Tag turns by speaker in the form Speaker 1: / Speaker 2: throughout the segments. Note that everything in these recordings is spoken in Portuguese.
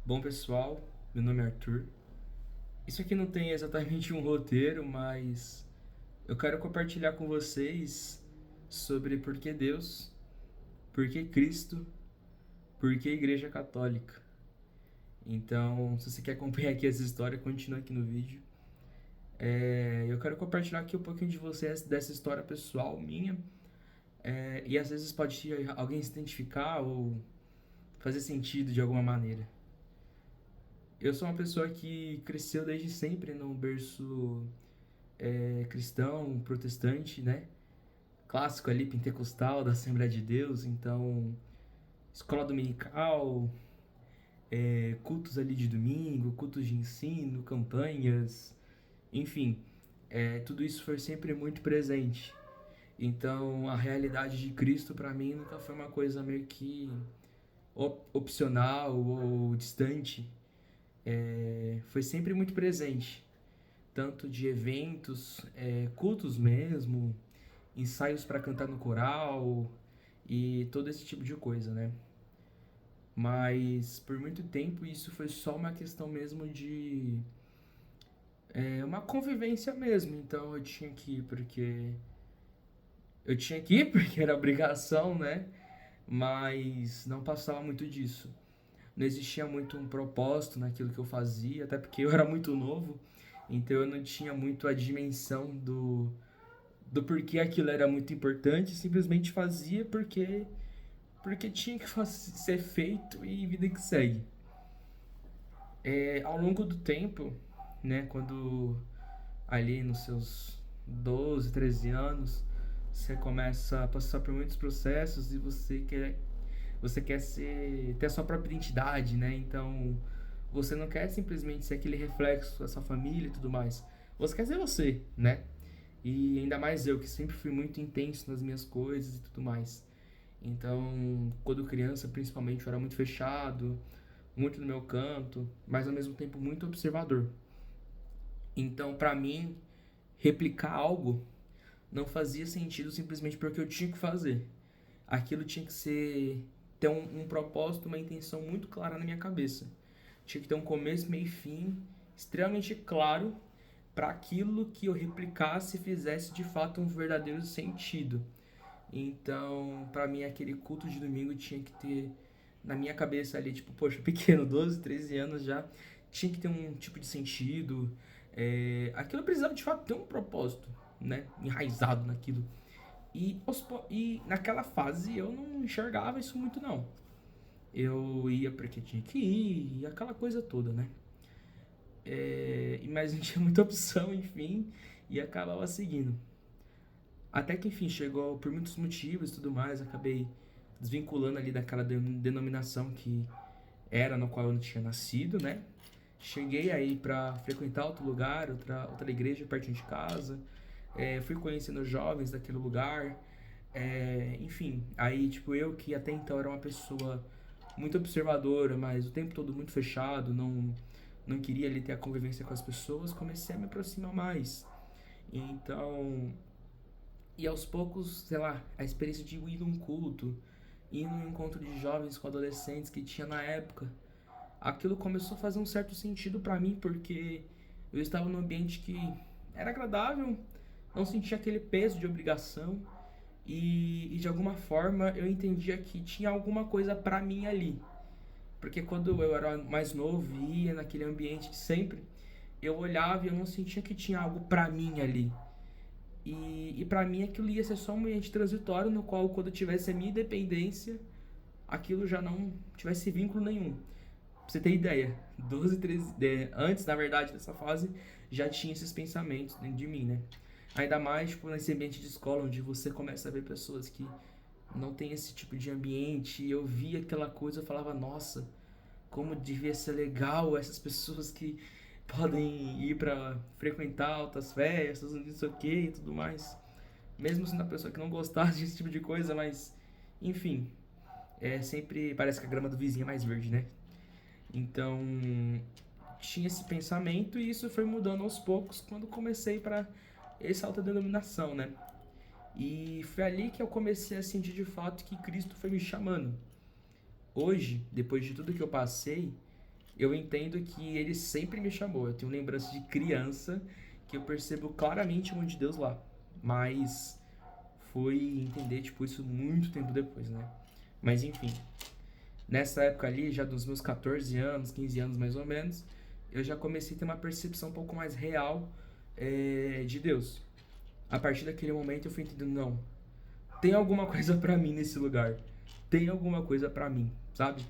Speaker 1: Bom, pessoal, meu nome é Arthur. Isso aqui não tem exatamente um roteiro, mas eu quero compartilhar com vocês sobre por que Deus, por que Cristo, por que Igreja Católica. Então, se você quer acompanhar aqui essa história, continua aqui no vídeo. Eu quero compartilhar aqui um pouquinho de vocês dessa história pessoal minha. E às vezes pode alguém se identificar ou fazer sentido de alguma maneira. Eu sou uma pessoa que cresceu desde sempre num berço cristão, protestante, né? Clássico ali, pentecostal, da Assembleia de Deus. Então, escola dominical, cultos ali de domingo, cultos de ensino, campanhas, enfim, tudo isso foi sempre muito presente. Então, a realidade de Cristo para mim nunca foi uma coisa meio que opcional ou distante. Foi sempre muito presente, tanto de eventos, cultos mesmo, ensaios para cantar no coral e todo esse tipo de coisa, né? Mas por muito tempo isso foi só uma questão mesmo de uma convivência mesmo. Então eu tinha que ir porque era obrigação, né? Mas não passava muito disso. Não existia muito um propósito naquilo que eu fazia, até porque eu era muito novo, então eu não tinha muito a dimensão do porquê aquilo era muito importante, simplesmente fazia porque tinha que ser feito e vida que segue. Ao longo do tempo, né, quando ali nos seus 12, 13 anos, você começa a passar por muitos processos e você quer ter a sua própria identidade, né? Então, você não quer simplesmente ser aquele reflexo da sua família e tudo mais. Você quer ser você, né? E ainda mais eu, que sempre fui muito intenso nas minhas coisas e tudo mais. Então, quando criança, principalmente, eu era muito fechado, muito no meu canto, mas ao mesmo tempo muito observador. Então, pra mim, replicar algo não fazia sentido simplesmente porque eu tinha que fazer. Aquilo tinha que ter um propósito, uma intenção muito clara na minha cabeça. Tinha que ter um começo, meio e fim extremamente claro para aquilo que eu replicasse e fizesse de fato um verdadeiro sentido. Então, para mim, aquele culto de domingo tinha que ter na minha cabeça ali, tipo, poxa, pequeno, 12, 13 anos já, tinha que ter um tipo de sentido. Aquilo precisava de fato ter um propósito, né? Enraizado naquilo. E naquela fase eu não enxergava isso muito, não. Eu ia porque tinha que ir, e aquela coisa toda, né? Mas não tinha muita opção, enfim, e acabava seguindo. Até que, enfim, chegou por muitos motivos e tudo mais, acabei desvinculando ali daquela denominação que era no qual eu não tinha nascido, né? Cheguei aí pra frequentar outro lugar, outra igreja pertinho de casa. Fui conhecendo jovens daquele lugar. Enfim, aí, tipo, eu que até então era uma pessoa muito observadora, mas o tempo todo muito fechado, não queria ali ter a convivência com as pessoas, comecei a me aproximar mais. Então, e aos poucos, sei lá, a experiência de ir num culto, ir num encontro de jovens com adolescentes que tinha na época, aquilo começou a fazer um certo sentido pra mim, porque eu estava num ambiente que era agradável, não sentia aquele peso de obrigação e de alguma forma eu entendia que tinha alguma coisa pra mim ali. Porque quando eu era mais novo e ia naquele ambiente de sempre, eu olhava e eu não sentia que tinha algo pra mim ali. E para mim aquilo ia ser só um ambiente transitório no qual, quando eu tivesse a minha independência, aquilo já não tivesse vínculo nenhum. Pra você ter ideia, 12, 13, antes, na verdade, dessa fase, já tinha esses pensamentos dentro de mim, né? Ainda mais, tipo, nesse ambiente de escola, onde você começa a ver pessoas que não tem esse tipo de ambiente. E eu via aquela coisa, eu falava, nossa, como devia ser legal essas pessoas que podem ir pra frequentar altas festas, não sei o que e tudo mais. Mesmo sendo uma pessoa que não gostasse desse tipo de coisa, mas enfim, sempre parece que a grama do vizinho é mais verde, né? Então, tinha esse pensamento e isso foi mudando aos poucos quando comecei para essa alta denominação, né? E foi ali que eu comecei a sentir de fato que Cristo foi me chamando. Hoje, depois de tudo que eu passei, eu entendo que ele sempre me chamou. Eu tenho lembrança de criança que eu percebo claramente a mão de Deus lá. Mas foi entender, tipo, isso muito tempo depois, né? Mas enfim, nessa época ali, já dos meus 14 anos, 15 anos mais ou menos, eu já comecei a ter uma percepção um pouco mais real de Deus. A partir daquele momento eu fui entendendo, não, tem alguma coisa pra mim nesse lugar. Tem alguma coisa pra mim, sabe?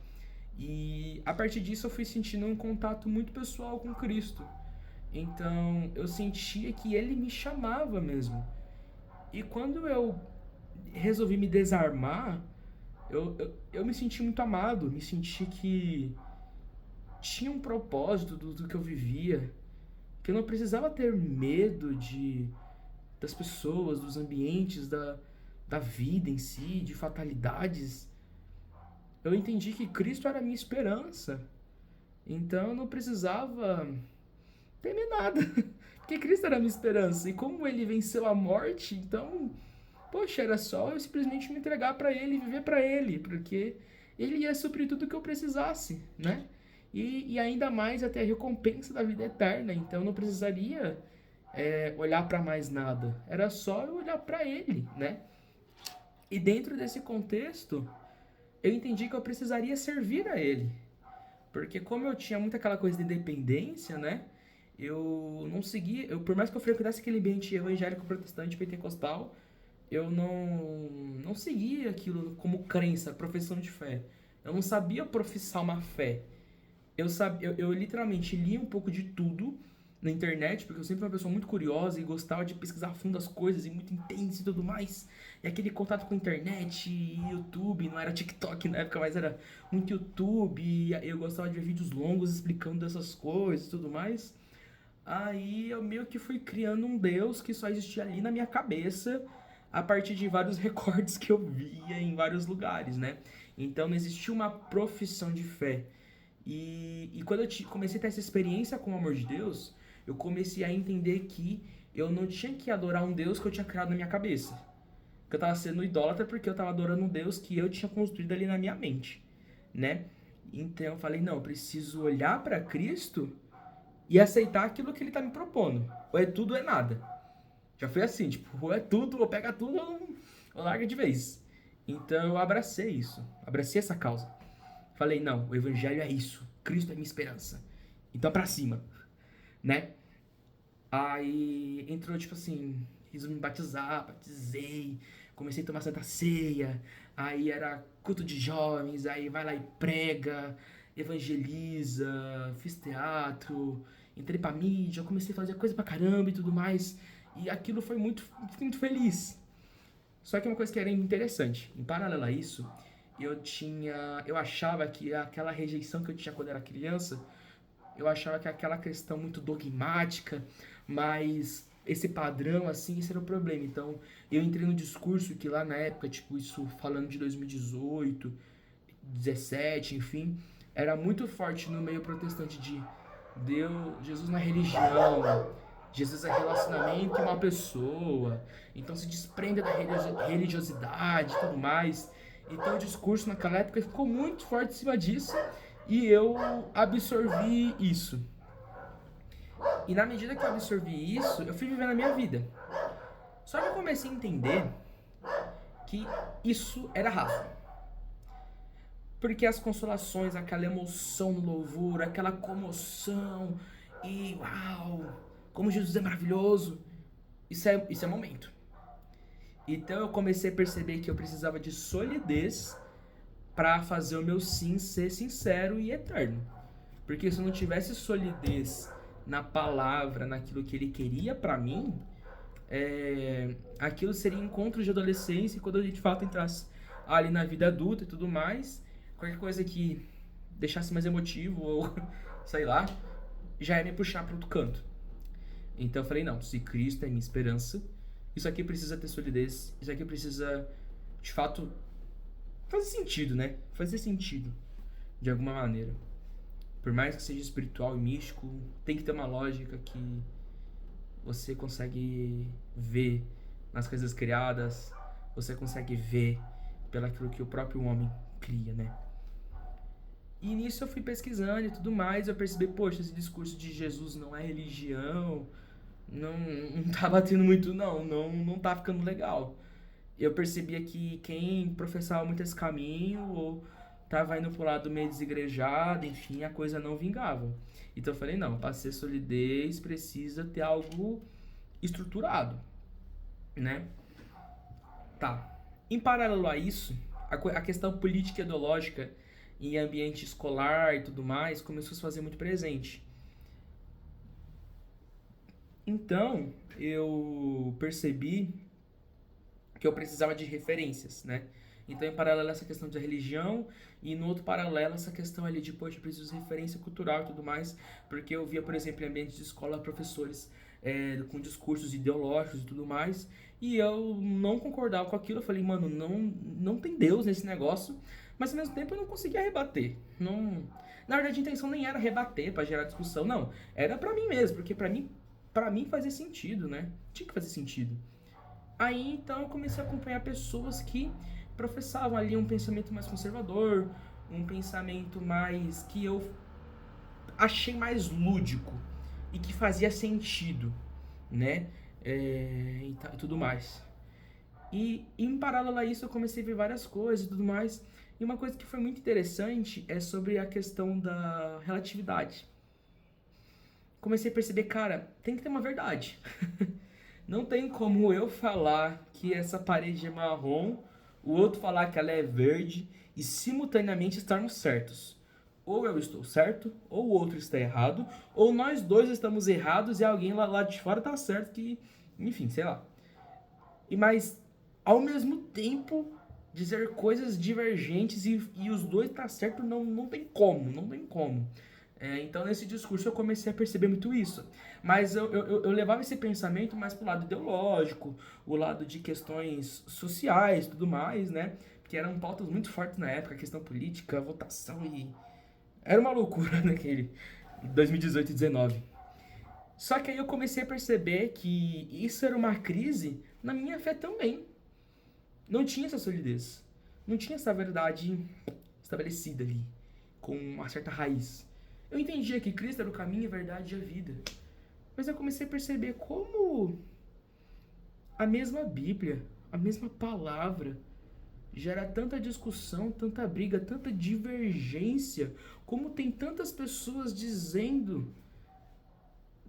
Speaker 1: E a partir disso eu fui sentindo um contato muito pessoal com Cristo. Então eu sentia que ele me chamava mesmo. E quando eu resolvi me desarmar, eu me senti muito amado, me senti que tinha um propósito do que eu vivia, que eu não precisava ter medo das pessoas, dos ambientes, da vida em si, de fatalidades. Eu entendi que Cristo era a minha esperança, então eu não precisava temer nada, porque Cristo era a minha esperança, e como ele venceu a morte, então, poxa, era só eu simplesmente me entregar pra ele e viver pra ele, porque ele ia suprir tudo que eu precisasse, né? E ainda mais até a recompensa da vida eterna, então eu não precisaria olhar pra mais nada, era só eu olhar pra ele, né? E dentro desse contexto, eu entendi que eu precisaria servir a ele. Porque como eu tinha muito aquela coisa de independência, né? Eu não seguia, por mais que eu frequentasse aquele ambiente evangélico protestante pentecostal, eu não seguia aquilo como crença, profissão de fé. Eu não sabia professar uma fé. Eu literalmente li um pouco de tudo na internet, porque eu sempre fui uma pessoa muito curiosa e gostava de pesquisar a fundo as coisas e muito intenso e tudo mais. E aquele contato com a internet e YouTube, não era TikTok na época, mas era muito YouTube, e eu gostava de ver vídeos longos explicando dessas coisas e tudo mais. Aí eu meio que fui criando um Deus que só existia ali na minha cabeça, a partir de vários recortes que eu via em vários lugares, né? Então não existia uma profissão de fé. E quando comecei a ter essa experiência com o amor de Deus, eu comecei a entender que eu não tinha que adorar um Deus que eu tinha criado na minha cabeça. Que eu tava sendo idólatra porque eu tava adorando um Deus que eu tinha construído ali na minha mente, né? Então eu falei, não, eu preciso olhar para Cristo e aceitar aquilo que ele tá me propondo. Ou é tudo ou é nada. Já foi assim, tipo, ou é tudo, ou pega tudo, ou larga de vez. Então eu abracei isso, abracei essa causa. Falei, não, o evangelho é isso, Cristo é minha esperança. Então pra cima, né? Aí entrou, tipo assim, resolvi me batizar, batizei, comecei a tomar Santa Ceia, aí era culto de jovens, aí vai lá e prega, evangeliza, fiz teatro, entrei pra mídia, comecei a fazer coisa pra caramba e tudo mais, e aquilo foi fiquei muito feliz. Só que uma coisa que era interessante, em paralelo a isso, eu achava que aquela rejeição que eu tinha quando era criança, eu achava que aquela questão muito dogmática, mas esse padrão, assim, esse era o problema. Então, eu entrei no discurso que lá na época, tipo, isso falando de 2018, 17, enfim, era muito forte no meio protestante de Deus, Jesus não é religião, Jesus é relacionamento e uma pessoa. Então se desprenda da religiosidade e tudo mais. Então o discurso naquela época ficou muito forte em cima disso e eu absorvi isso. E na medida que eu absorvi isso, eu fui vivendo a minha vida. Só que eu comecei a entender que isso era raso. Porque as consolações, aquela emoção no louvor, aquela comoção, e uau, como Jesus é maravilhoso, isso é momento. Então eu comecei a perceber que eu precisava de solidez para fazer o meu sim ser sincero e eterno. Porque se eu não tivesse solidez na palavra, naquilo que ele queria para mim, aquilo seria encontro de adolescência, e quando a gente de fato entrasse ali na vida adulta e tudo mais, qualquer coisa que deixasse mais emotivo ou sei lá, já ia me puxar para outro canto. Então eu falei, não, se Cristo é minha esperança, isso aqui precisa ter solidez, isso aqui precisa de fato fazer sentido, né? Fazer sentido de alguma maneira. Por mais que seja espiritual e místico, tem que ter uma lógica que você consegue ver nas coisas criadas, você consegue ver pelaquilo que o próprio homem cria, né? E nisso eu fui pesquisando e tudo mais, eu percebi, poxa, esse discurso de Jesus não é religião, não tá batendo muito não tá ficando legal. Eu percebia que quem professava muito esse caminho ou tava indo pro lado meio desigrejado, enfim, a coisa não vingava. Então eu falei, não, para ser solidez precisa ter algo estruturado, né? Tá. Em paralelo a isso, a questão política e ideológica em ambiente escolar e tudo mais começou a se fazer muito presente. Então, eu percebi que eu precisava de referências, né? Então, em paralelo a essa questão da religião e no outro paralelo essa questão ali de, poxa, eu preciso de referência cultural e tudo mais, porque eu via, por exemplo, em ambientes de escola professores com discursos ideológicos e tudo mais, e eu não concordava com aquilo. Eu falei, mano, não tem Deus nesse negócio, mas ao mesmo tempo eu não conseguia rebater. Não, na verdade, a intenção nem era rebater para gerar discussão, não. Era para mim mesmo, porque para mim fazia sentido, né? Tinha que fazer sentido. Aí então eu comecei a acompanhar pessoas que professavam ali um pensamento mais conservador, um pensamento mais que eu achei mais lúdico e que fazia sentido, né? E tudo mais. E em paralelo a isso eu comecei a ver várias coisas e tudo mais. E uma coisa que foi muito interessante é sobre a questão da relatividade. Comecei a perceber, cara, tem que ter uma verdade. Não tem como eu falar que essa parede é marrom, o outro falar que ela é verde e simultaneamente estarmos certos. Ou eu estou certo, ou o outro está errado, ou nós dois estamos errados e alguém lá de fora está certo que, enfim, sei lá. Mas ao mesmo tempo dizer coisas divergentes e os dois tá certo não tem como, não tem como. Então nesse discurso eu comecei a perceber muito isso. Mas eu levava esse pensamento mais pro lado ideológico, o lado de questões sociais, tudo mais, né? Porque eram pautas muito fortes na época, questão política, votação e era uma loucura naquele 2018 e 19. Só que aí eu comecei a perceber que isso era uma crise na minha fé também. Não tinha essa solidez. Não tinha essa verdade estabelecida ali, com uma certa raiz. Eu entendia que Cristo era o caminho, a verdade e a vida. Mas eu comecei a perceber como a mesma Bíblia, a mesma palavra, gera tanta discussão, tanta briga, tanta divergência, como tem tantas pessoas dizendo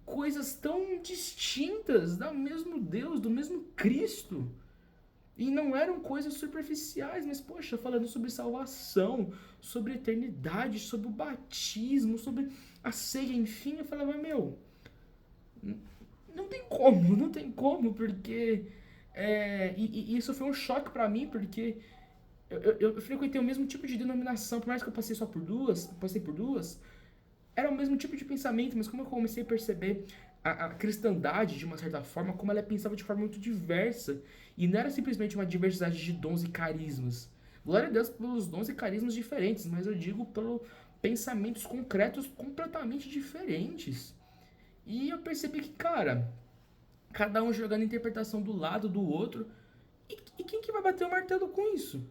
Speaker 1: coisas tão distintas do mesmo Deus, do mesmo Cristo. E não eram coisas superficiais, mas, poxa, falando sobre salvação, sobre eternidade, sobre o batismo, sobre a ceia, enfim, eu falava, meu, não tem como, porque. E isso foi um choque pra mim, porque eu frequentei o mesmo tipo de denominação, por mais que eu passei por duas, era o mesmo tipo de pensamento, mas como eu comecei a perceber a cristandade, de uma certa forma, como ela pensava de forma muito diversa, e não era simplesmente uma diversidade de dons e carismas. Glória a Deus pelos dons e carismas diferentes, mas eu digo pelos pensamentos concretos completamente diferentes. E eu percebi que, cara, cada um jogando a interpretação do lado do outro, e quem que vai bater o martelo com isso?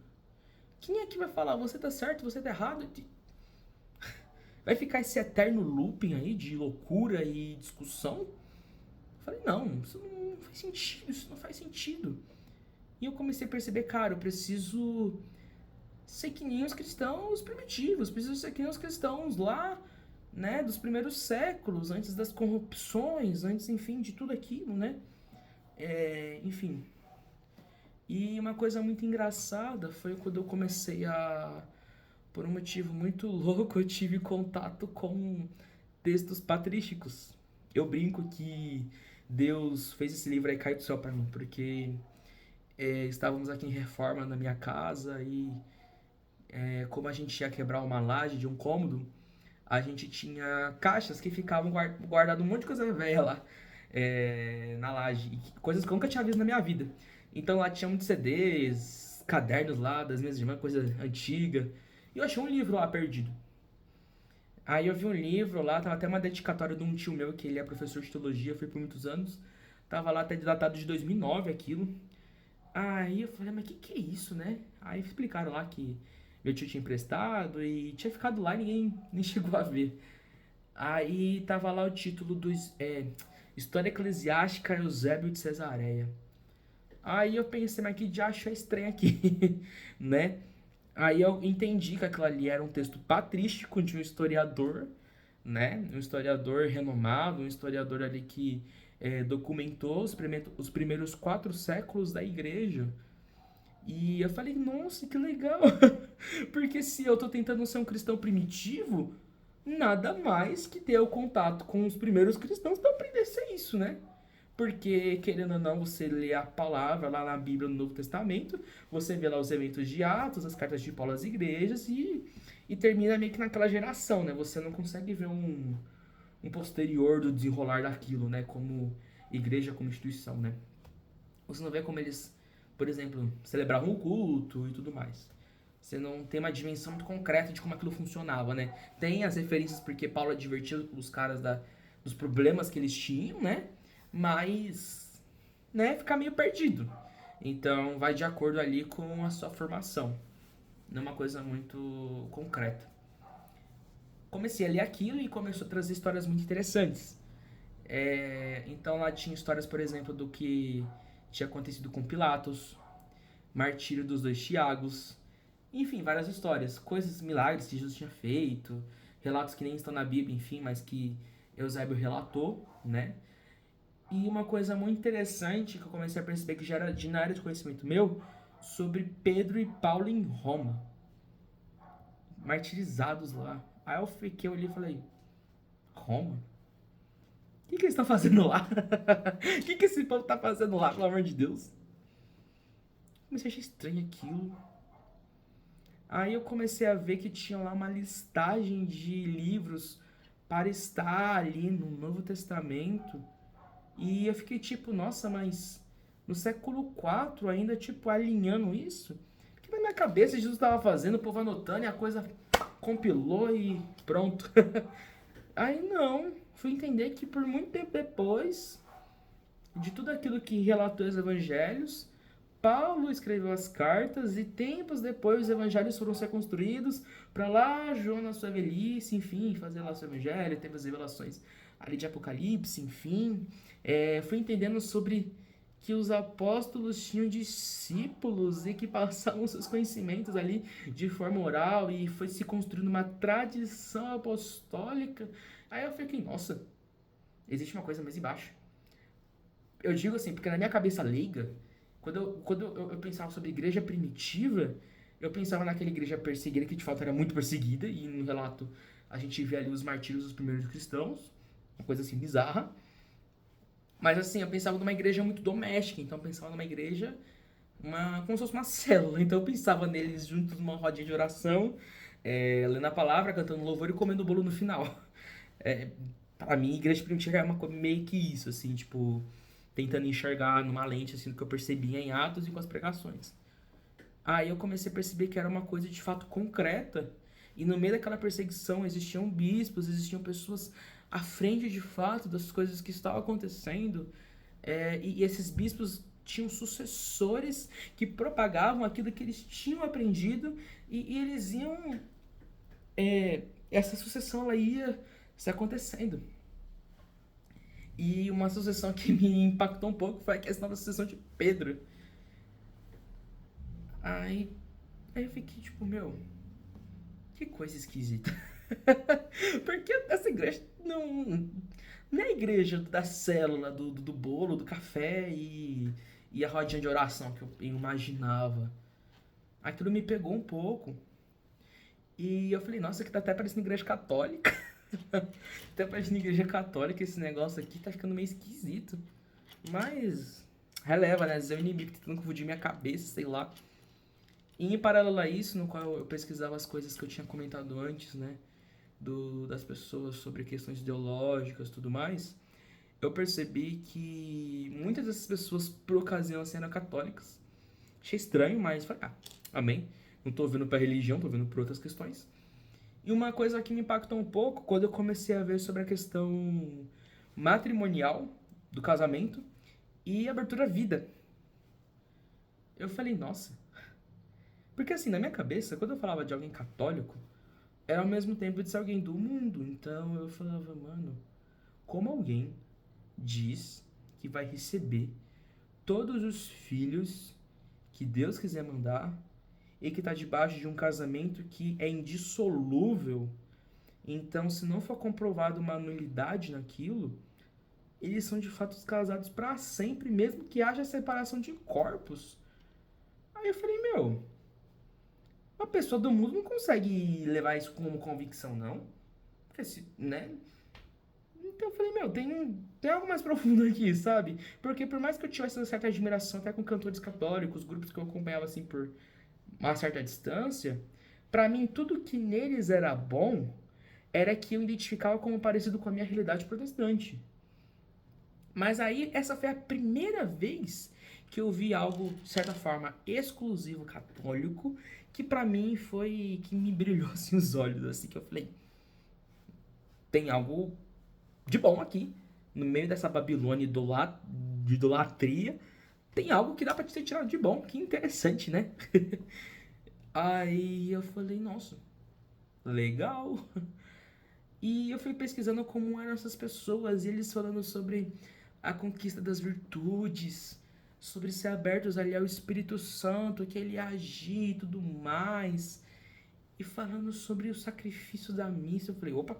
Speaker 1: Quem é que vai falar, você tá certo, você tá errado? Vai ficar esse eterno looping aí de loucura e discussão? Eu falei, não, isso não faz sentido, isso não faz sentido. E eu comecei a perceber, cara, eu preciso ser que nem os cristãos primitivos, preciso ser que nem os cristãos lá, né, dos primeiros séculos, antes das corrupções, antes, enfim, de tudo aquilo, né? Enfim. E uma coisa muito engraçada foi quando eu comecei por um motivo muito louco, eu tive contato com textos patrísticos. Eu brinco que Deus fez esse livro aí cair do céu pra mim, porque estávamos aqui em reforma na minha casa e como a gente ia quebrar uma laje de um cômodo, a gente tinha caixas que ficavam guardado um monte de coisa velha lá na laje, e coisas que eu nunca tinha visto na minha vida. Então lá tinha muitos CDs, cadernos lá das minhas irmãs, coisa antiga. E eu achei um livro lá perdido. Aí eu vi um livro lá, tava até uma dedicatória de um tio meu, que ele é professor de teologia, foi por muitos anos. Tava lá até datado de 2009 aquilo. Aí eu falei, mas que é isso, né? Aí explicaram lá que meu tio tinha emprestado e tinha ficado lá e ninguém nem chegou a ver. Aí tava lá o título do História Eclesiástica Eusébio de Cesareia. Aí eu pensei, mas que diacho é estranho aqui, né? Aí eu entendi que aquilo ali era um texto patrístico de um historiador, né? Um historiador renomado, um historiador ali que documentou os primeiros 4 séculos da igreja. E eu falei, nossa, que legal! Porque se eu tô tentando ser um cristão primitivo, nada mais que ter o contato com os primeiros cristãos para aprender a ser isso, né? Porque, querendo ou não, você lê a palavra lá na Bíblia, no Novo Testamento, você vê lá os eventos de Atos, as cartas de Paulo às igrejas e termina meio que naquela geração, né? Você não consegue ver um posterior do desenrolar daquilo, né? Como igreja, como instituição, né? Você não vê como eles, por exemplo, celebravam o culto e tudo mais. Você não tem uma dimensão muito concreta de como aquilo funcionava, né? Tem as referências porque Paulo advertiu os caras dos problemas que eles tinham, né? Mas, né, fica meio perdido. Então, vai de acordo ali com a sua formação. Não é uma coisa muito concreta. Comecei a ler aquilo e começou a trazer histórias muito interessantes. Então, lá tinha histórias, por exemplo, do que tinha acontecido com Pilatos, martírio dos 2 Tiagos, enfim, várias histórias, coisas, milagres que Jesus tinha feito, relatos que nem estão na Bíblia, enfim, mas que Eusébio relatou, né? E uma coisa muito interessante que eu comecei a perceber que já era de na área de conhecimento meu, sobre Pedro e Paulo em Roma, martirizados lá. Aí eu fiquei, eu olhei e falei, Roma? O que eles estão fazendo lá? O que esse povo tá fazendo lá, pelo amor de Deus? Comecei a achar estranho aquilo. Aí eu comecei a ver que tinha lá uma listagem de livros para estar ali no Novo Testamento. E eu fiquei tipo, nossa, mas no século IV ainda, tipo, alinhando isso? Porque na minha cabeça Jesus estava fazendo, o povo anotando e a coisa compilou e pronto. Aí não, fui entender que por muito tempo depois de tudo aquilo que relatou os evangelhos, Paulo escreveu as cartas e tempos depois os evangelhos foram ser construídos para lá João na sua velhice, enfim, fazer lá o seu evangelho, teve as revelações ali de Apocalipse, enfim. Fui entendendo sobre que os apóstolos tinham discípulos e que passavam seus conhecimentos ali de forma oral e foi se construindo uma tradição apostólica. Aí eu fiquei, nossa, existe uma coisa mais embaixo. Eu digo assim, porque na minha cabeça leiga, quando eu pensava sobre igreja primitiva, eu pensava naquela igreja perseguida, que de fato era muito perseguida, e no relato a gente vê ali os martírios dos primeiros cristãos, uma coisa assim bizarra. Mas assim, eu pensava numa igreja muito doméstica, então eu pensava numa igreja como se fosse uma célula. Então eu pensava neles juntos numa rodinha de oração, lendo a palavra, cantando louvor e comendo bolo no final. É, para mim, igreja primitiva é uma coisa meio que isso, assim, tipo, tentando enxergar numa lente, assim, do que eu percebia em Atos e com as pregações. Aí eu comecei a perceber que era uma coisa de fato concreta, e no meio daquela perseguição existiam bispos, existiam pessoas à frente de fato das coisas que estavam acontecendo, e esses bispos tinham sucessores que propagavam aquilo que eles tinham aprendido, e eles iam. Essa sucessão ela ia se acontecendo. E uma sucessão que me impactou um pouco foi a questão da sucessão de Pedro. Aí, aí eu fiquei tipo, meu, que coisa esquisita. Porque essa igreja não é a igreja da célula, do bolo, do café e a rodinha de oração que eu imaginava. Aquilo me pegou um pouco. E eu falei, nossa, aqui tá até parecendo igreja católica. Até parecendo igreja católica esse negócio aqui tá ficando meio esquisito. Mas releva, né? Às vezes é o inimigo tentando confundir minha cabeça, sei lá. E em paralelo a isso, no qual eu pesquisava as coisas que eu tinha comentado antes, né? Das pessoas sobre questões ideológicas e tudo mais, eu percebi que muitas dessas pessoas, por ocasião, assim, eram católicas. Achei estranho, mas falei, amém. Não tô vendo pra religião, tô vendo por outras questões. E uma coisa que me impactou um pouco, quando eu comecei a ver sobre a questão matrimonial do casamento e abertura à vida. Eu falei, nossa, Porque assim, na minha cabeça, quando eu falava de alguém católico, era ao mesmo tempo de ser alguém do mundo. Então eu falava, mano, como alguém diz que vai receber todos os filhos que Deus quiser mandar e que está debaixo de um casamento que é indissolúvel. Então, se não for comprovado uma nulidade naquilo, eles são de fato casados para sempre, mesmo que haja separação de corpos. Aí eu falei, meu, uma pessoa do mundo não consegue levar isso como convicção, não. Porque se, né? Então eu falei, meu, tem algo mais profundo aqui, sabe? Porque por mais que eu tivesse uma certa admiração até com cantores católicos, grupos que eu acompanhava assim por uma certa distância, pra mim tudo que neles era bom era que eu identificava como parecido com a minha realidade protestante. Mas aí essa foi a primeira vez que eu vi algo, de certa forma, exclusivo católico, que pra mim foi que me brilhou assim os olhos, assim que eu falei, tem algo de bom aqui. No meio dessa Babilônia de idolatria, tem algo que dá pra te ser tirado de bom. Que interessante, né? Aí eu falei, nossa, legal. E eu fui pesquisando como eram essas pessoas, e eles falando sobre a conquista das virtudes, sobre ser abertos ali ao Espírito Santo, que ele agir e tudo mais. E falando sobre o sacrifício da missa. Eu falei, opa,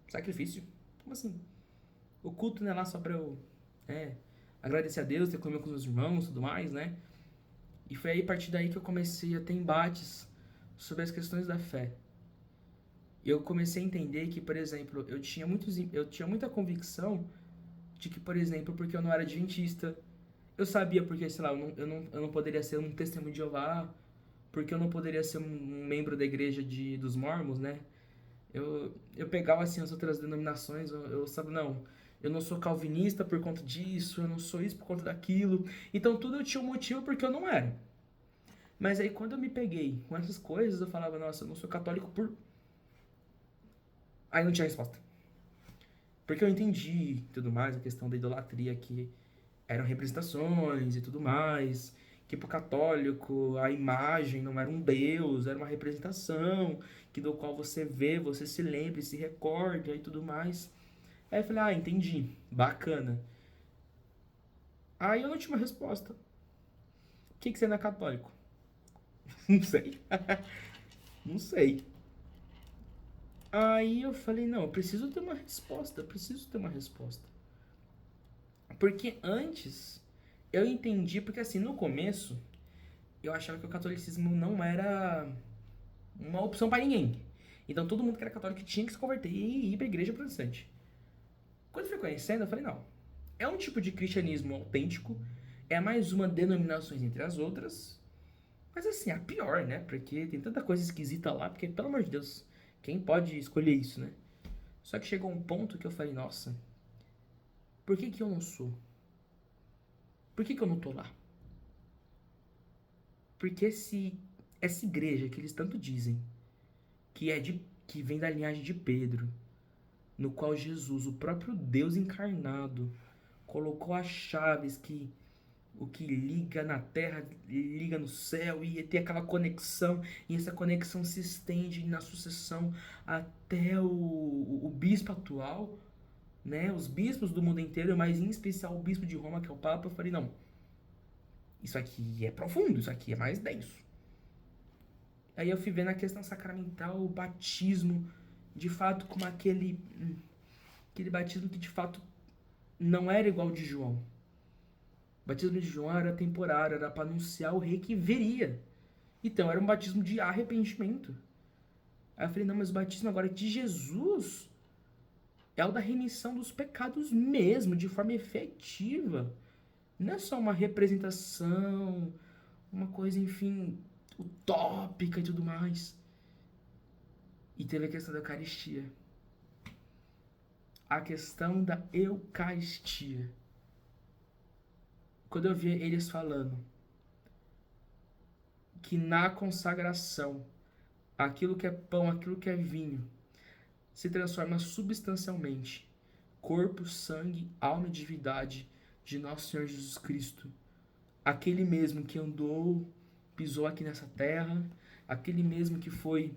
Speaker 1: sacrifício? Como assim? O culto não é lá só pra eu agradecer a Deus, ter comido com os meus irmãos e tudo mais, né? E foi aí, a partir daí, que eu comecei a ter embates sobre as questões da fé. Eu comecei a entender que, por exemplo, eu tinha muita convicção de que, por exemplo, porque eu não era adventista, eu sabia porque, sei lá, eu não poderia ser um testemunho de Jeová, porque eu não poderia ser um membro da igreja dos Mormons, né? Eu pegava assim as outras denominações, eu sabia, não, eu não sou calvinista por conta disso, eu não sou isso por conta daquilo. Então tudo eu tinha um motivo porque eu não era. Mas aí quando eu me peguei com essas coisas, eu falava, nossa, eu não sou católico por. Aí não tinha resposta. Porque eu entendi tudo mais, a questão da idolatria, que eram representações e tudo mais, que pro católico a imagem não era um deus, era uma representação, que do qual você vê, você se lembra, se recorda e tudo mais. Aí eu falei, ah, entendi, bacana. Aí eu não tinha uma resposta. O que você não é católico? Não sei. Não sei. Aí eu falei, não, eu preciso ter uma resposta, eu preciso ter uma resposta. Porque antes eu entendi, porque assim, no começo eu achava que o catolicismo não era uma opção para ninguém. Então todo mundo que era católico tinha que se converter e ir pra igreja protestante. Quando eu fui conhecendo, eu falei, não, é um tipo de cristianismo autêntico, é mais uma denominação entre as outras, mas assim, a pior, né? Porque tem tanta coisa esquisita lá, porque, pelo amor de Deus, quem pode escolher isso, né? Só que chegou um ponto que eu falei, nossa, por que que eu não sou? Por que que eu não tô lá? Porque essa igreja que eles tanto dizem, que vem da linhagem de Pedro, no qual Jesus, o próprio Deus encarnado, colocou as chaves que o que liga na terra liga no céu e tem aquela conexão, e essa conexão se estende na sucessão até o bispo atual, né? Os bispos do mundo inteiro, mas em especial o bispo de Roma, que é o Papa. Eu falei, não, isso aqui é profundo, isso aqui é mais denso. Aí eu fui vendo a questão sacramental, o batismo, de fato, como aquele batismo que de fato não era igual ao de João. O batismo de João era temporário, era para anunciar o rei que viria. Então era um batismo de arrependimento. Aí eu falei, não, mas o batismo agora de Jesus é o da remissão dos pecados mesmo, de forma efetiva. Não é só uma representação, uma coisa, enfim, utópica e tudo mais. E teve a questão da Eucaristia. A questão da Eucaristia. Quando eu via eles falando que na consagração, aquilo que é pão, aquilo que é vinho, se transforma substancialmente. Corpo, sangue, alma e divindade de nosso Senhor Jesus Cristo. Aquele mesmo que andou pisou aqui nessa terra, aquele mesmo que foi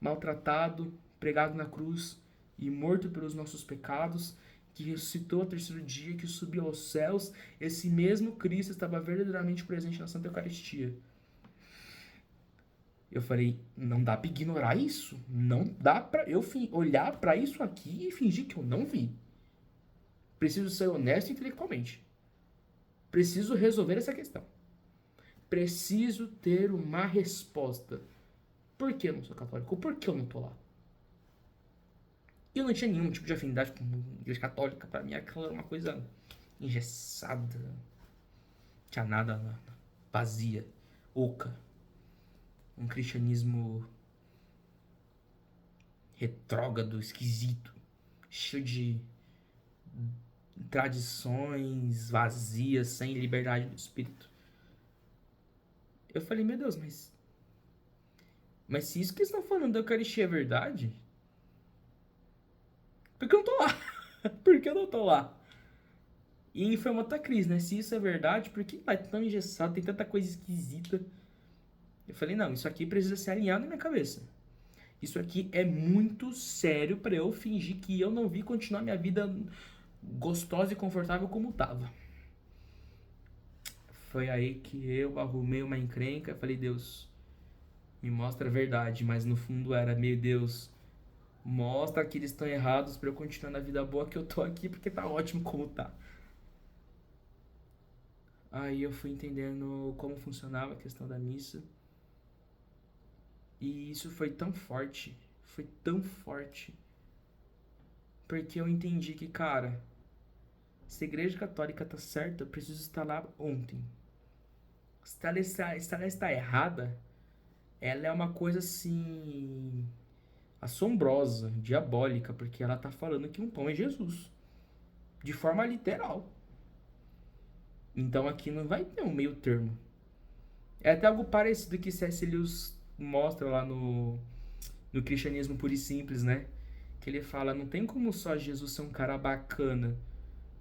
Speaker 1: maltratado, pregado na cruz e morto pelos nossos pecados, que ressuscitou ao terceiro dia, que subiu aos céus, esse mesmo Cristo estava verdadeiramente presente na Santa Eucaristia. Eu falei, não dá pra ignorar isso. Não dá pra eu olhar pra isso aqui e fingir que eu não vi. Preciso ser honesto intelectualmente. Preciso resolver essa questão. Preciso ter uma resposta. Por que eu não sou católico? Por que eu não tô lá? E eu não tinha nenhum tipo de afinidade com a igreja católica. Pra mim aquela era uma coisa engessada. Não tinha nada lá. Vazia. Oca. Um cristianismo retrógrado, esquisito. Cheio de tradições vazias, sem liberdade do espírito. Eu falei, meu Deus, mas se isso que eles estão falando da Eucaristia é verdade, por que eu não tô lá? Por que eu não tô lá? E foi uma outra crise, né? Se isso é verdade, por que tá tão engessado, tem tanta coisa esquisita? Eu falei, não, isso aqui precisa ser alinhado na minha cabeça. Isso aqui é muito sério pra eu fingir que eu não vi continuar minha vida gostosa e confortável como tava. Foi aí que eu arrumei uma encrenca, falei, Deus, me mostra a verdade, mas no fundo era, meu Deus, mostra que eles estão errados pra eu continuar na vida boa que eu tô aqui porque tá ótimo como tá. Aí eu fui entendendo como funcionava a questão da missa. E isso foi tão forte, porque eu entendi que, cara, se a igreja católica tá certa, eu preciso estar lá ontem. Se ela está errada, ela é uma coisa assim assombrosa, diabólica, porque ela tá falando que um pão é Jesus, de forma literal. Então aqui não vai ter um meio termo. É até algo parecido que C.S. Lewis mostra lá no Cristianismo Puro e Simples, né? Que ele fala, não tem como só Jesus ser um cara bacana.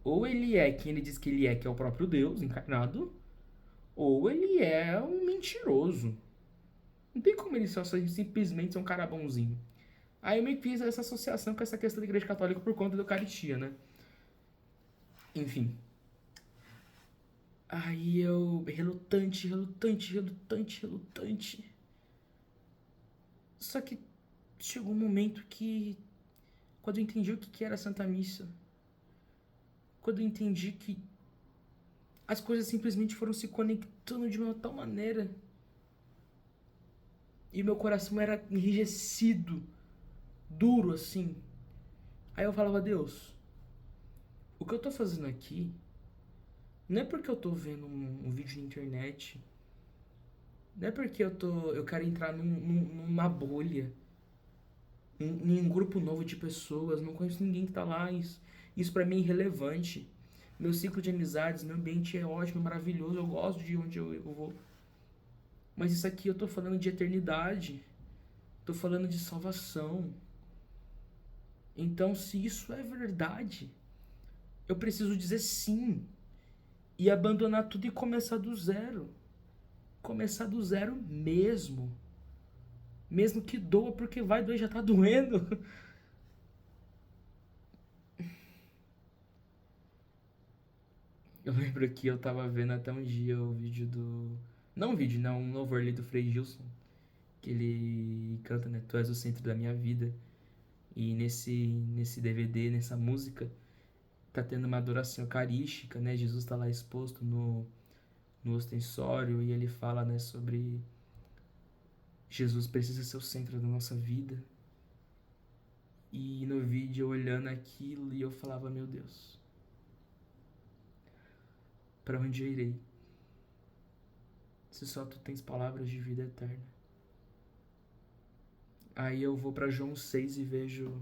Speaker 1: Ou ele é quem ele diz que é o próprio Deus encarnado, ou ele é um mentiroso. Não tem como ele só simplesmente ser um cara bonzinho. Aí eu meio que fiz essa associação com essa questão da igreja católica por conta da Eucaristia, né? Enfim. Aí eu, relutante. Só que chegou um momento que, quando eu entendi o que era a Santa Missa, quando eu entendi que as coisas simplesmente foram se conectando de uma tal maneira, e meu coração era enrijecido, duro assim. Aí eu falava, Deus, o que eu tô fazendo aqui não é porque eu tô vendo um vídeo na internet, não é porque eu quero entrar numa bolha, em um grupo novo de pessoas, não conheço ninguém que tá lá, isso pra mim é irrelevante. Meu ciclo de amizades, meu ambiente é ótimo, maravilhoso, eu gosto de onde eu vou. Mas isso aqui eu tô falando de eternidade, tô falando de salvação. Então, se isso é verdade, eu preciso dizer sim e abandonar tudo e começar do zero. Começar do zero mesmo. Mesmo que doa, porque vai doer, já tá doendo. Eu lembro que eu tava vendo até um dia o vídeo do... Não um vídeo, não, um louvor ali do Frei Gilson. Que ele canta, né? Tu és o centro da minha vida. E nesse DVD, nessa música, tá tendo uma adoração eucarística, né? Jesus tá lá exposto no ostensório e ele fala, né, sobre Jesus precisa ser o centro da nossa vida. E no vídeo eu olhando aquilo e eu falava, meu Deus, para onde eu irei? Se só tu tens palavras de vida eterna. Aí eu vou para João 6 e vejo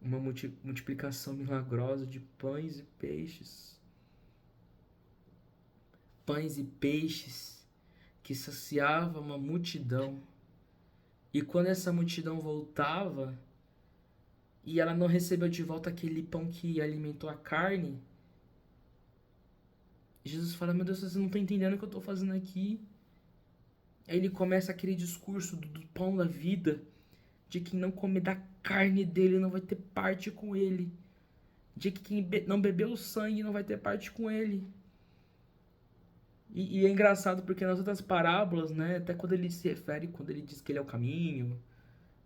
Speaker 1: uma multiplicação milagrosa de pães e peixes. Pães e peixes que saciava uma multidão. E quando essa multidão voltava e ela não recebeu de volta aquele pão que alimentou a carne, Jesus fala, meu Deus, vocês não estão entendendo o que eu estou fazendo aqui. Aí ele começa aquele discurso do pão da vida, de que não comer da carne dele não vai ter parte com ele, de que quem não bebeu o sangue não vai ter parte com ele. E é engraçado porque nas outras parábolas, né, até quando ele se refere, quando ele diz que ele é o caminho,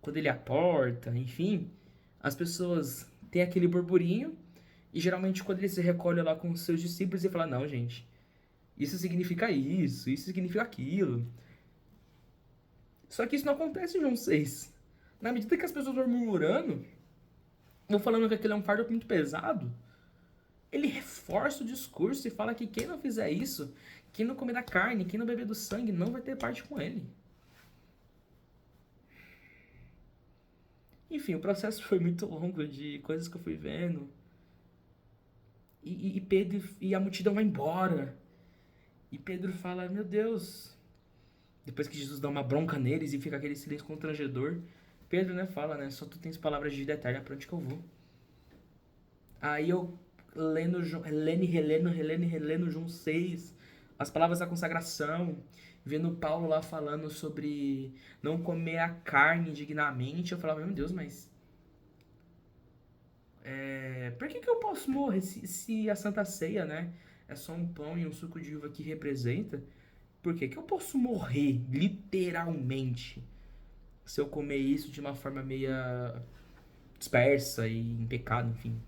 Speaker 1: quando ele é a porta, enfim, as pessoas têm aquele burburinho e geralmente quando ele se recolhe lá com os seus discípulos ele fala, não, gente, isso significa aquilo. Só que isso não acontece em João 6. Na medida que as pessoas vão murmurando, vão falando que aquilo é um fardo muito pesado, ele reforça o discurso e fala que quem não fizer isso, quem não comer da carne, quem não beber do sangue, não vai ter parte com ele. Enfim, o processo foi muito longo de coisas que eu fui vendo. E Pedro e a multidão vai embora. E Pedro fala, meu Deus. Depois que Jesus dá uma bronca neles e fica aquele silêncio constrangedor, Pedro, né, fala, né, só tu tens palavras de vida eterna, pra onde que eu vou? Aí eu relendo João 6, as palavras da consagração, vendo Paulo lá falando sobre não comer a carne indignamente, eu falava, meu Deus, mas por que eu posso morrer se a Santa Ceia, né, é só um pão e um suco de uva que representa? Por que eu posso morrer, literalmente, se eu comer isso de uma forma meia dispersa e em pecado, enfim,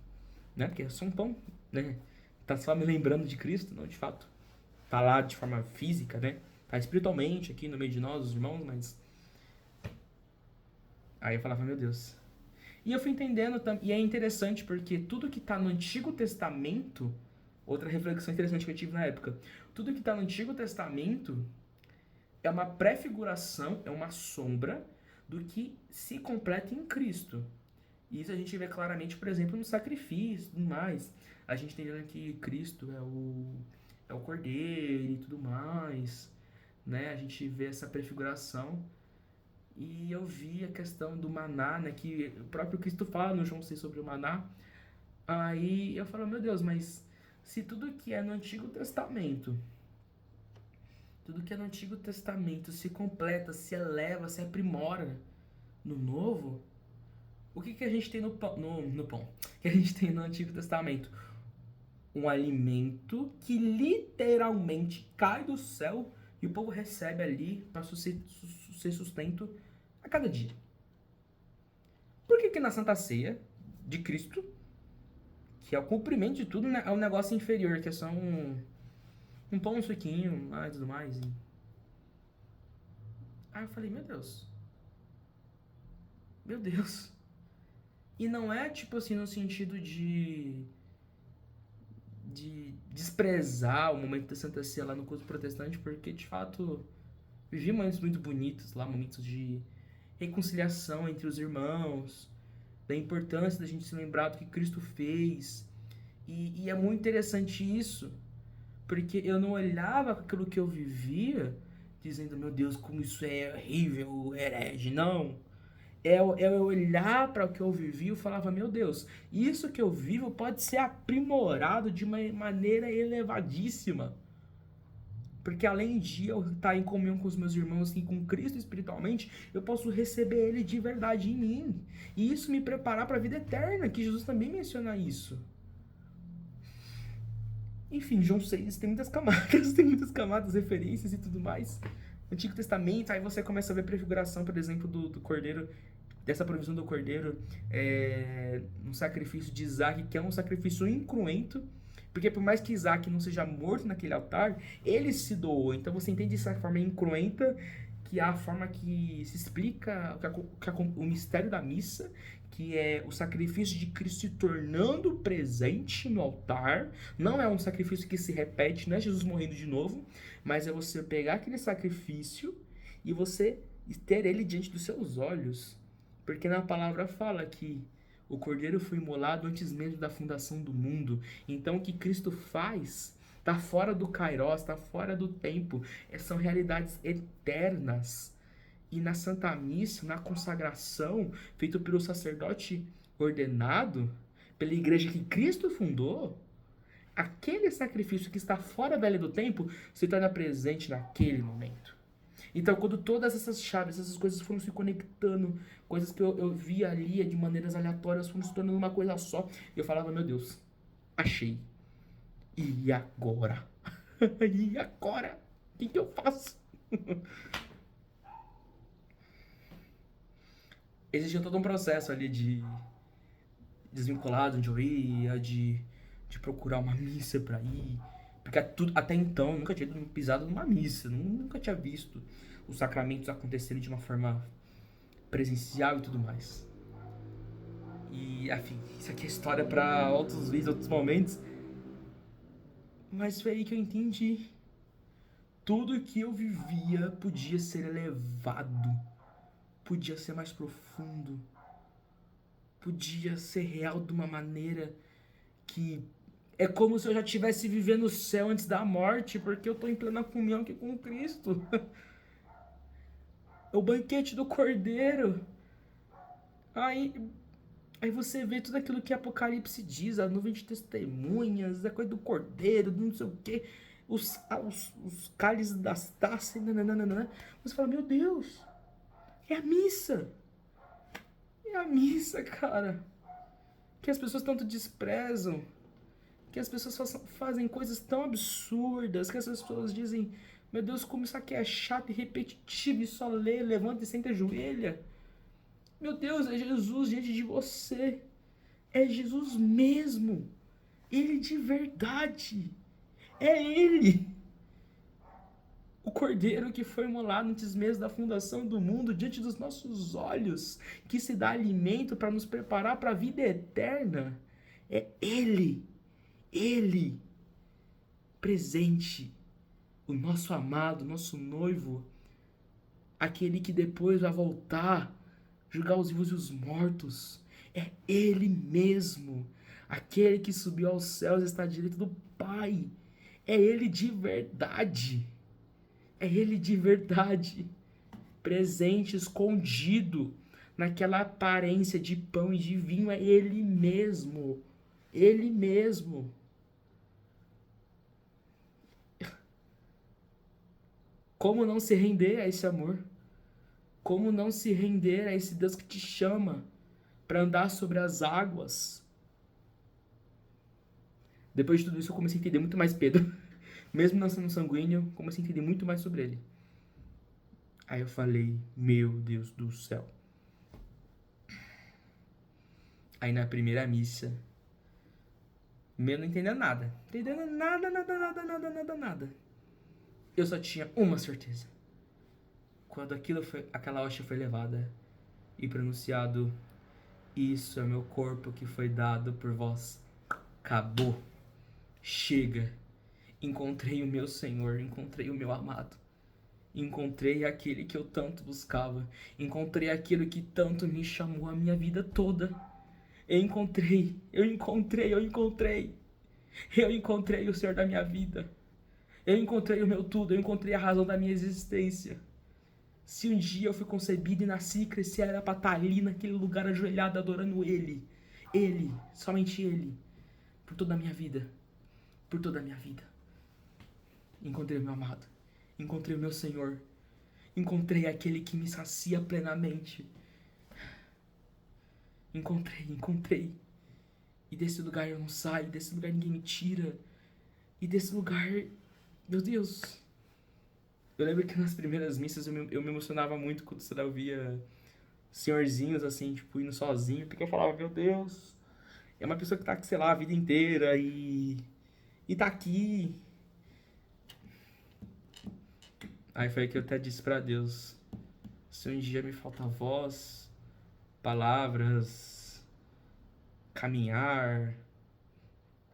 Speaker 1: né? Porque é só um pão, né? Tá só me lembrando de Cristo, não de fato. Tá lá de forma física, né? Tá espiritualmente aqui no meio de nós, os irmãos, mas... Aí eu falava, meu Deus. E eu fui entendendo, e é interessante porque tudo que tá no Antigo Testamento, outra reflexão interessante que eu tive na época, tudo que tá no Antigo Testamento é uma prefiguração, é uma sombra do que se completa em Cristo. E isso a gente vê claramente, por exemplo, no sacrifício e tudo mais. A gente entendendo que Cristo é o Cordeiro e tudo mais, né? A gente vê essa prefiguração. E eu vi a questão do maná, né? Que o próprio Cristo fala no João 6 sobre o maná. Aí eu falo, meu Deus, mas se tudo que é no Antigo Testamento, tudo que é no Antigo Testamento se completa, se eleva, se aprimora no Novo, o que a gente tem no pão? No pão? O que a gente tem no Antigo Testamento? Um alimento que literalmente cai do céu e o povo recebe ali para ser sustento a cada dia. Por que na Santa Ceia de Cristo, que é o cumprimento de tudo, né, é um negócio inferior, que é só um pão, um suquinho, e tudo mais. Aí eu falei, meu Deus. Meu Deus. E não é tipo assim no sentido de desprezar o momento da Santa Ceia lá no culto protestante, porque de fato vivi momentos muito bonitos lá, momentos de reconciliação entre os irmãos, da importância da gente se lembrar do que Cristo fez. E é muito interessante isso, porque eu não olhava aquilo que eu vivia dizendo, meu Deus, como isso é horrível, herege. Não. Eu olhar para o que eu vivi e falava, meu Deus, isso que eu vivo pode ser aprimorado de uma maneira elevadíssima. Porque além de eu estar em comunhão com os meus irmãos e com Cristo espiritualmente, eu posso receber Ele de verdade em mim. E isso me preparar para a vida eterna, que Jesus também menciona isso. Enfim, João 6 tem muitas camadas, tem muitas camadas, referências e tudo mais. Antigo Testamento, aí você começa a ver a prefiguração, por exemplo, do Cordeiro, dessa provisão do Cordeiro no sacrifício de Isaac, que é um sacrifício incruento, porque por mais que Isaac não seja morto naquele altar, ele se doou. Então você entende essa forma incruenta, que é a forma que se explica o mistério da missa, que é o sacrifício de Cristo se tornando presente no altar. Não é um sacrifício que se repete, não é Jesus morrendo de novo, mas é você pegar aquele sacrifício e você ter ele diante dos seus olhos. Porque na palavra fala que o Cordeiro foi imolado antes mesmo da fundação do mundo. Então o que Cristo faz está fora do kairos, está fora do tempo. São realidades eternas. E na Santa Missa, na consagração, feito pelo sacerdote ordenado, pela igreja que Cristo fundou, aquele sacrifício que está fora da lei do tempo se torna presente naquele momento. Então, quando todas essas chaves, essas coisas foram se conectando, coisas que eu via ali de maneiras aleatórias, foram se tornando uma coisa só, eu falava, meu Deus, achei. E agora? E agora? O que eu faço? Existia todo um processo ali de desvinculado onde eu ia, de procurar uma missa pra ir. Porque até então eu nunca tinha pisado numa missa, nunca tinha visto os sacramentos acontecerem de uma forma presencial e tudo mais. E, enfim, isso aqui é história pra outros vídeos, outros momentos. Mas foi aí que eu entendi. Tudo que eu vivia podia ser elevado, podia ser mais profundo, podia ser real de uma maneira que é como se eu já estivesse vivendo o céu antes da morte, porque eu tô em plena comunhão aqui com Cristo. É o banquete do Cordeiro. Aí, aí você vê tudo aquilo que Apocalipse diz, a nuvem de testemunhas, a coisa do Cordeiro, não sei o quê, os cálices das taças, nananana. Você fala, meu Deus, é a missa. É a missa, cara. Que as pessoas tanto desprezam. Que as pessoas fazem coisas tão absurdas. Que as pessoas dizem, meu Deus, como isso aqui é chato e repetitivo. E só lê, levanta e senta e ajoelha. Meu Deus, é Jesus diante de você. É Jesus mesmo. Ele de verdade. É Ele. O Cordeiro que foi imolado antes mesmo da fundação do mundo, diante dos nossos olhos, que se dá alimento para nos preparar para a vida eterna. É Ele. Ele. Presente. O nosso amado, nosso noivo. Aquele que depois vai voltar, julgar os vivos e os mortos. É Ele mesmo. Aquele que subiu aos céus e está à direita do Pai. É Ele de verdade. É Ele de verdade. Presente, escondido naquela aparência de pão e de vinho. É Ele mesmo. Ele mesmo. Como não se render a esse amor? Como não se render a esse Deus que te chama para andar sobre as águas? Depois de tudo isso, eu comecei a entender muito mais Pedro. Mesmo não sendo sanguíneo, comecei a entender muito mais sobre ele. Aí eu falei, meu Deus do céu. Aí na primeira missa, eu não entendendo nada. Entendendo nada. Eu só tinha uma certeza. Quando aquela hóstia foi levada e pronunciado, isso é meu corpo que foi dado por vós. Acabou. Chega. Encontrei o meu Senhor, encontrei o meu amado. Encontrei aquele que eu tanto buscava. Encontrei aquilo que tanto me chamou a minha vida toda. Eu encontrei o Senhor da minha vida. Eu encontrei o meu tudo, eu encontrei a razão da minha existência. Se um dia eu fui concebido e nasci e cresci, era pra estar ali naquele lugar ajoelhado adorando Ele. Ele, somente Ele. Por toda a minha vida. Por toda a minha vida. Encontrei o meu amado. Encontrei o meu Senhor. Encontrei aquele que me sacia plenamente. Encontrei. E desse lugar eu não saio, desse lugar ninguém me tira. E desse lugar, meu Deus. Eu lembro que nas primeiras missas eu me emocionava muito quando eu via senhorzinhos assim, tipo, indo sozinho. Porque eu falava, meu Deus, é uma pessoa que tá aqui, sei lá, a vida inteira e tá aqui. Aí foi aí que eu até disse pra Deus, se um dia me falta voz, palavras, caminhar,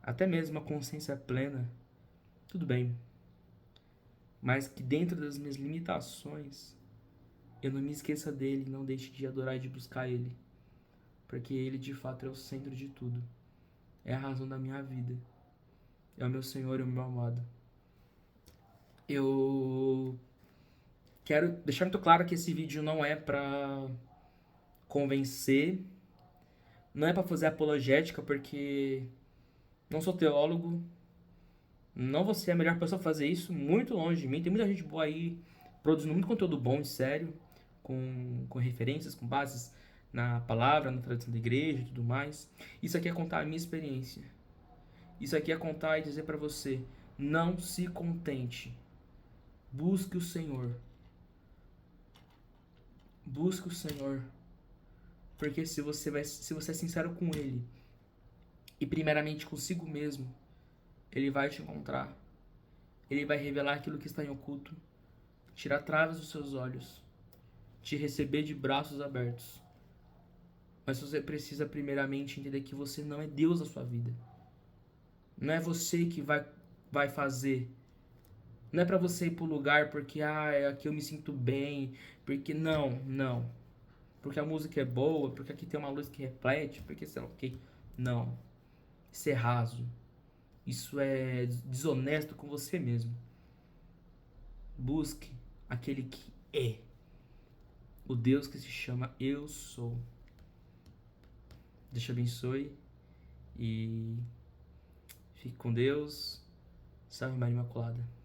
Speaker 1: até mesmo a consciência plena, tudo bem. Mas que dentro das minhas limitações, eu não me esqueça dele, não deixe de adorar e de buscar ele. Porque ele de fato é o centro de tudo. É a razão da minha vida. É o meu Senhor e o meu amado. Eu quero deixar muito claro que esse vídeo não é pra convencer, não é pra fazer apologética, porque não sou teólogo, não vou ser a melhor pessoa a fazer isso, muito longe de mim. Tem muita gente boa aí produzindo muito conteúdo bom e sério, com referências, com bases na palavra, na tradição da igreja e tudo mais. Isso aqui é contar a minha experiência. Isso aqui é contar e dizer pra você: não se contente. Busque o Senhor. Busque o Senhor. Porque se você é sincero com Ele e primeiramente consigo mesmo, Ele vai te encontrar. Ele vai revelar aquilo que está em oculto, tirar traves dos seus olhos, te receber de braços abertos. Mas você precisa primeiramente entender que você não é Deus da sua vida. Não é você que vai fazer. Não é pra você ir pro lugar porque aqui eu me sinto bem, porque não. Porque a música é boa, porque aqui tem uma luz que reflete, porque sei lá o que. Não. Isso é raso. Isso é desonesto com você mesmo. Busque aquele que é. O Deus que se chama Eu Sou. Deus te abençoe e fique com Deus. Salve Maria Imaculada.